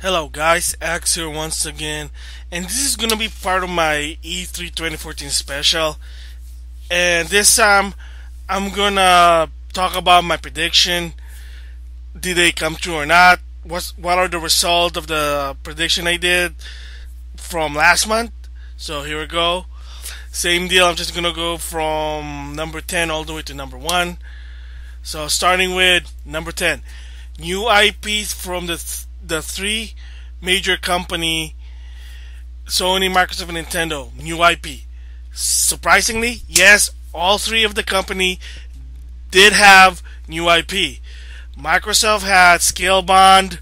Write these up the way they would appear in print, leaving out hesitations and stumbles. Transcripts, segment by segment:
Hello guys, Axe here once again, and this is gonna be part of my E3 2014 special. And this time, I'm gonna talk about my prediction. Did they come true or not? What are the results of the prediction I did from last month? So here we go. Same deal. I'm just gonna go from number 10 all the way to number 1. So starting with number 10, new IPs from the three major company, Sony, Microsoft, and Nintendo. New IP. Surprisingly, yes, all three of the company did have new IP. Microsoft had Scalebound.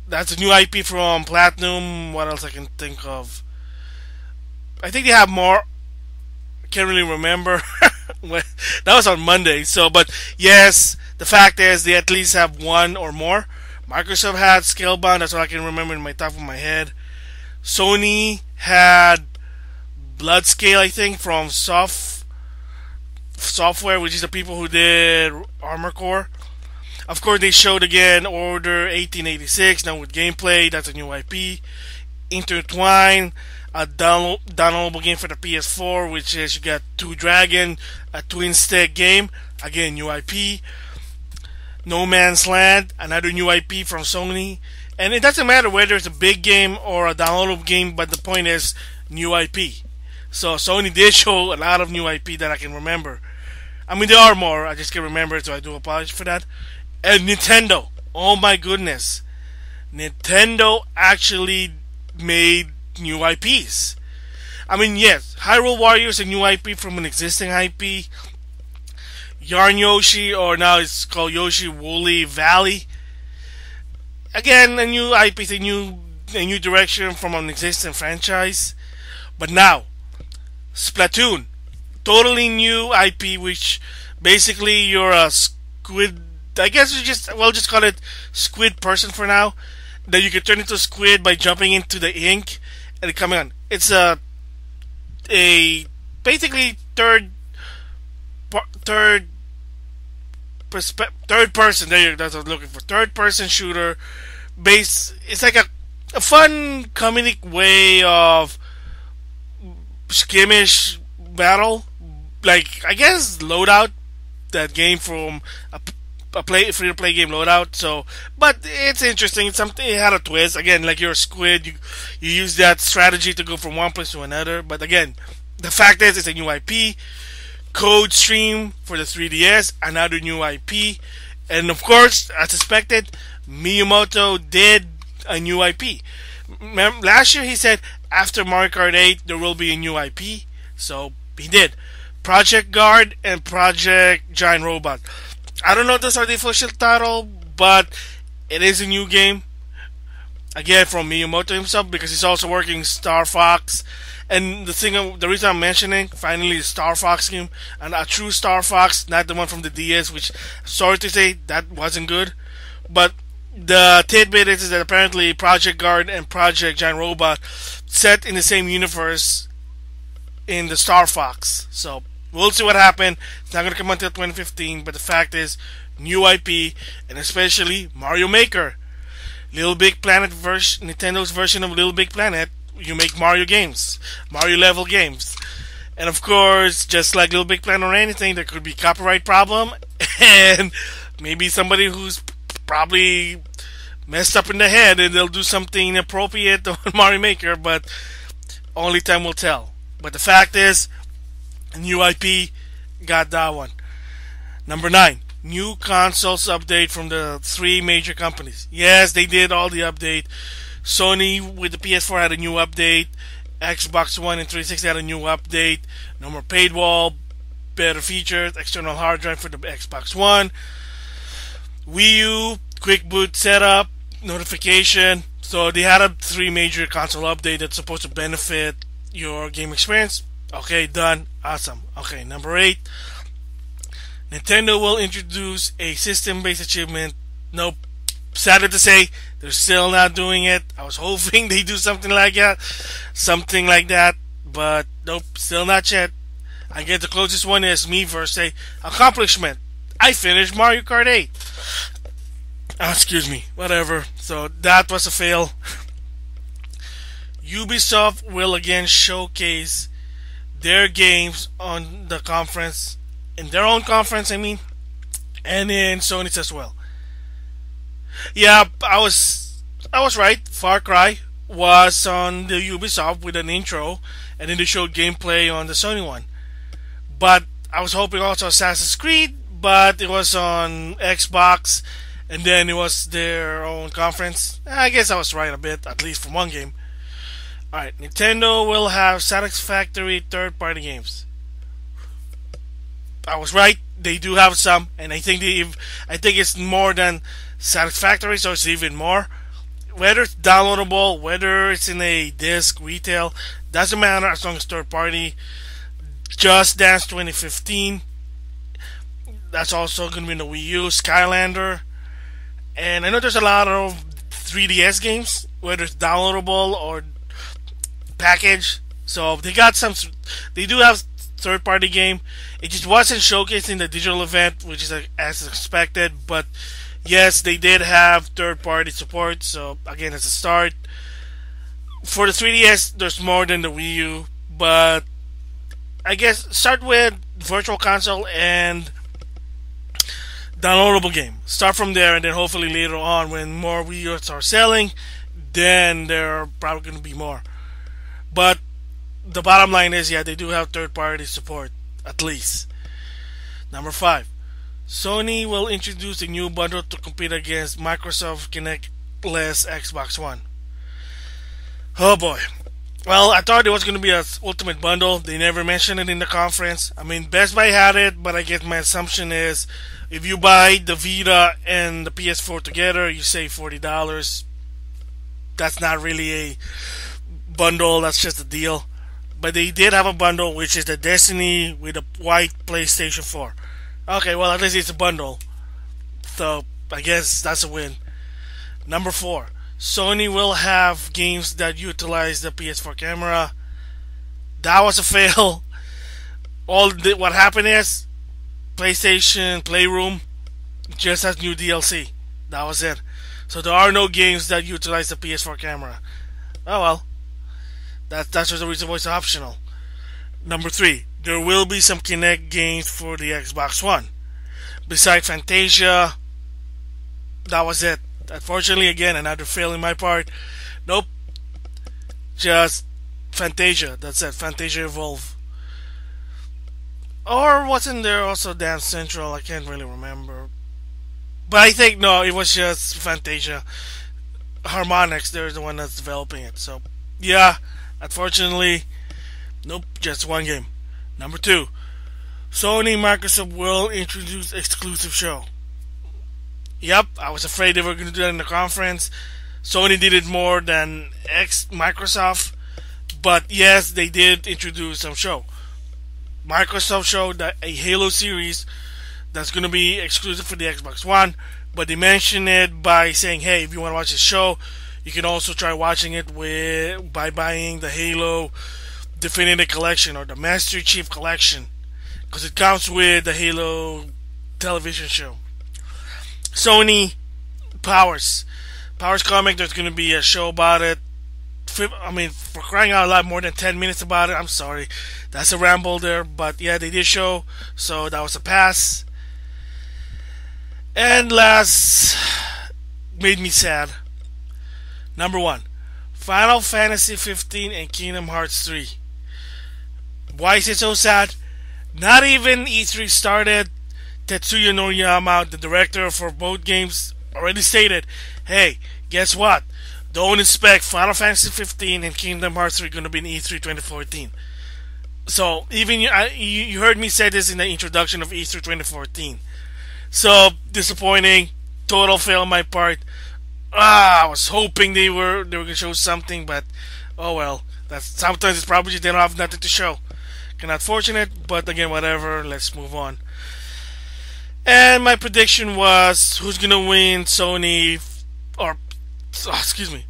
That's a new IP from Platinum. What else I can think of? I think they have more. Can't really remember. That was on Monday. So, but yes, the fact is they at least have one or more. Microsoft had Scalebound. That's all I can remember in my top of my head. Sony had Bloodscale, I think, from Software, which is the people who did Armor Core. Of course, they showed again Order 1886, now with gameplay. That's a new IP. Intertwine, a downloadable game for the PS4, which is you got Two Dragon, a twin stick game. Again, new IP. No Man's Land, another new IP from Sony. And it doesn't matter whether it's a big game or a downloadable game, but the point is new IP. So Sony did show a lot of new IP that I can remember. I mean, there are more, I just can't remember, so I do apologize for that. And Nintendo, oh my goodness. Nintendo actually made new IPs. I mean, yes, Hyrule Warriors, a new IP from an existing IP. Yarn Yoshi, or now it's called Yoshi Woolly Valley. Again, a new IP, a new direction from an existing franchise. But now, Splatoon, totally new IP, which basically you're a squid. I guess just call it squid person for now. That you can turn into a squid by jumping into the ink and coming on. It's a basically third person. That's what I was looking for. Third person shooter. It's like a fun comedic way of skimmish battle. Like, I guess Loadout, that game from a free to play game, Loadout. So, but it's interesting. It's something. It had a twist. Again, like you're a squid, you use that strategy to go from one place to another. But again, the fact is, it's a new IP. Code Stream for the 3DS, another new IP. And of course, as expected, Miyamoto did a new IP. Last year he said after Mario Kart 8 there will be a new IP. So he did. Project Guard and Project Giant Robot. I don't know if those are the official title, but it is a new game. Again, from Miyamoto himself, because he's also working Star Fox. And the reason I'm mentioning finally the Star Fox game, and a true Star Fox, not the one from the DS, which, sorry to say, that wasn't good. But the tidbit is that apparently Project Guard and Project Giant Robot set in the same universe in the Star Fox. So we'll see what happened. It's not gonna come until 2015, but the fact is, new IP, and especially Mario Maker, Little Big Planet Nintendo's version of Little Big Planet. You make Mario games, Mario level games. And of course, just like Little Big Planet or anything, there could be copyright problem and maybe somebody who's probably messed up in the head and they'll do something inappropriate on Mario Maker, but only time will tell. But the fact is, new IP got that one. Number 9, new consoles update from the three major companies. Yes, they did all the update. Sony with the PS4 had a new update. Xbox One and 360 had a new update. No more paywall, better features, external hard drive for the Xbox One. Wii U, quick boot setup, notification. So they had a three major console update that's supposed to benefit your game experience. Okay, done. Awesome. Okay, number 8. Nintendo will introduce a system-based achievement. Nope. Sadly to say, they're still not doing it. I was hoping they do something like that. But nope, still not yet. I get the closest one is me versus a accomplishment. I finished Mario Kart 8. Excuse me, whatever. So that was a fail. Ubisoft will again showcase their games on the conference, in their own conference, I mean, and in Sony's as well. Yeah, I was right. Far Cry was on the Ubisoft with an intro, and then they showed gameplay on the Sony one. But I was hoping also Assassin's Creed, but it was on Xbox, and then it was their own conference. I guess I was right a bit, at least for one game. Alright, Nintendo will have satisfactory third-party games. I was right. They do have some, and I think it's more than satisfactory, so it's even more. Whether it's downloadable, whether it's in a disc retail, doesn't matter as long as third party. Just Dance 2015, that's also going to be in the Wii U. Skylander, and I know there's a lot of 3DS games, whether it's downloadable or package. So they got some. They do have third-party game. It just wasn't showcased in the digital event, which is as expected. But yes, they did have third-party support. So again, it's a start. For the 3DS, there's more than the Wii U, but I guess start with Virtual Console and downloadable game. Start from there, and then hopefully later on, when more Wii U's are selling, then there are probably going to be more. But the bottom line is, yeah, they do have third-party support, at least. Number 5. Sony will introduce a new bundle to compete against Microsoft Kinect-less Xbox One. Oh boy. Well, I thought it was going to be an ultimate bundle. They never mentioned it in the conference. I mean, Best Buy had it, but I guess my assumption is if you buy the Vita and the PS4 together, you save $40. That's not really a bundle, that's just a deal. But they did have a bundle, which is the Destiny with a white PlayStation 4. Okay, well, at least it's a bundle. So, I guess that's a win. Number 4. Sony will have games that utilize the PS4 camera. That was a fail. What happened is PlayStation Playroom just has new DLC. That was it. So there are no games that utilize the PS4 camera. Oh well. That's just the reason why it's optional. Number 3. There will be some Kinect games for the Xbox One. Besides Fantasia, that was it. Unfortunately, again, another fail in my part. Nope. Just Fantasia. That's it. Fantasia Evolve. Or wasn't there also Dance Central? I can't really remember. But I think, no, it was just Fantasia. Harmonix, they're the one that's developing it. So, yeah, unfortunately, nope, just one game. Number 2. Sony Microsoft will introduce exclusive show. Yep, I was afraid they were going to do that in the conference. Sony did it more than Microsoft. But yes, they did introduce some show. Microsoft showed that a Halo series that's going to be exclusive for the Xbox One. But they mentioned it by saying, hey, if you want to watch this show, you can also try watching it by buying the Halo Definitive Collection or the Master Chief Collection. Because it comes with the Halo television show. Sony Powers Comic, there's going to be a show about it. I mean, for crying out loud, more than 10 minutes about it. I'm sorry. That's a ramble there. But yeah, they did show. So that was a pass. And last, made me sad. Number 1. Final Fantasy 15 and Kingdom Hearts 3. Why is it so sad? Not even E3 started. Tetsuya Noriyama, the director for both games, already stated, hey, guess what? Don't expect Final Fantasy 15 and Kingdom Hearts 3 going to be in E3 2014. So, even you heard me say this in the introduction of E3 2014. So, disappointing. Total fail on my part. I was hoping they were going to show something, but oh well. Sometimes it's probably they don't have nothing to show. Not fortunate, but again, whatever. Let's move on. And my prediction was who's gonna win Sony,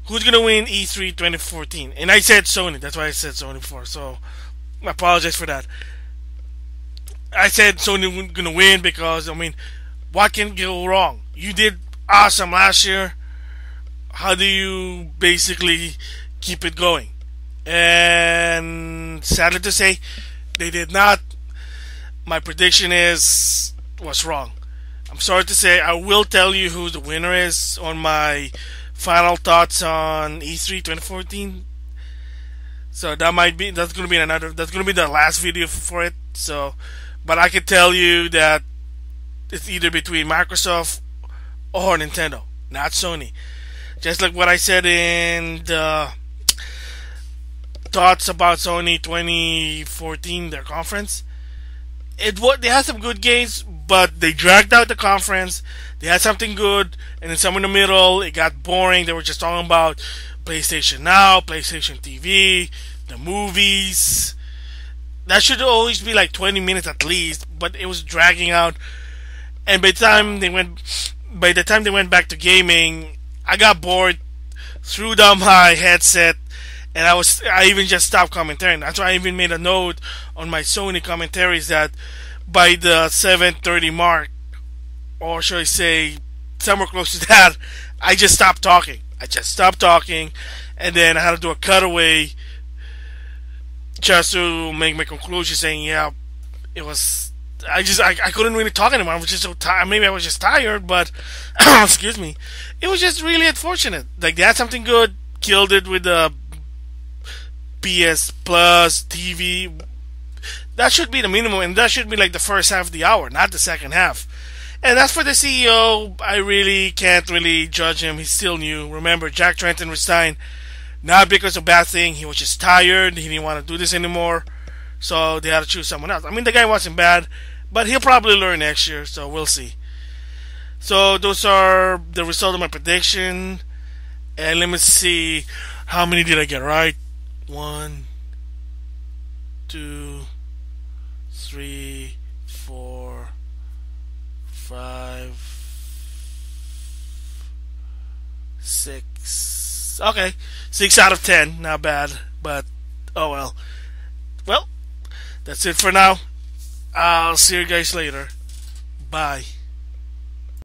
who's gonna win E3 2014? And I said Sony. That's why I said Sony before. So I apologize for that. I said Sony gonna win because I mean, what can go wrong? You did awesome last year. How do you basically keep it going? And sadly to say, they did not. My prediction was wrong. I'm sorry to say. I will tell you who the winner is on my final thoughts on E3 2014. So that's gonna be the last video for it. So, but I can tell you that it's either between Microsoft or Nintendo, not Sony. Just like what I said in the thoughts about Sony 2014, their conference. They had some good games, but they dragged out the conference. They had something good, and then somewhere in the middle, it got boring. They were just talking about PlayStation Now, PlayStation TV, the movies. That should always be like 20 minutes at least, but it was dragging out. And by the time they went back to gaming, I got bored, threw down my headset, and I even just stopped commentating. That's why I even made a note on my Sony commentaries that by the 7:30 mark, or should I say somewhere close to that, I just stopped talking. And then I had to do a cutaway just to make my conclusion, saying, yeah, it was. I couldn't really talk anymore. I was just so tired. Maybe I was just tired, but excuse me. It was just really unfortunate. Like, they had something good, killed it with the PS Plus TV. That should be the minimum, and that should be like the first half of the hour, not the second half. And as for the CEO, I really can't really judge him. He's still new. Remember, Jack Trenton resigned not because of a bad thing. He was just tired. He didn't want to do this anymore. So they had to choose someone else. I mean, the guy wasn't bad, but he'll probably learn next year, so we'll see. So those are the result of my prediction. And let me see, how many did I get right? 1, 2, 3, 4, 5, 6. Okay, 6 out of 10. Not bad, but oh well. Well, that's it for now. I'll see you guys later. Bye.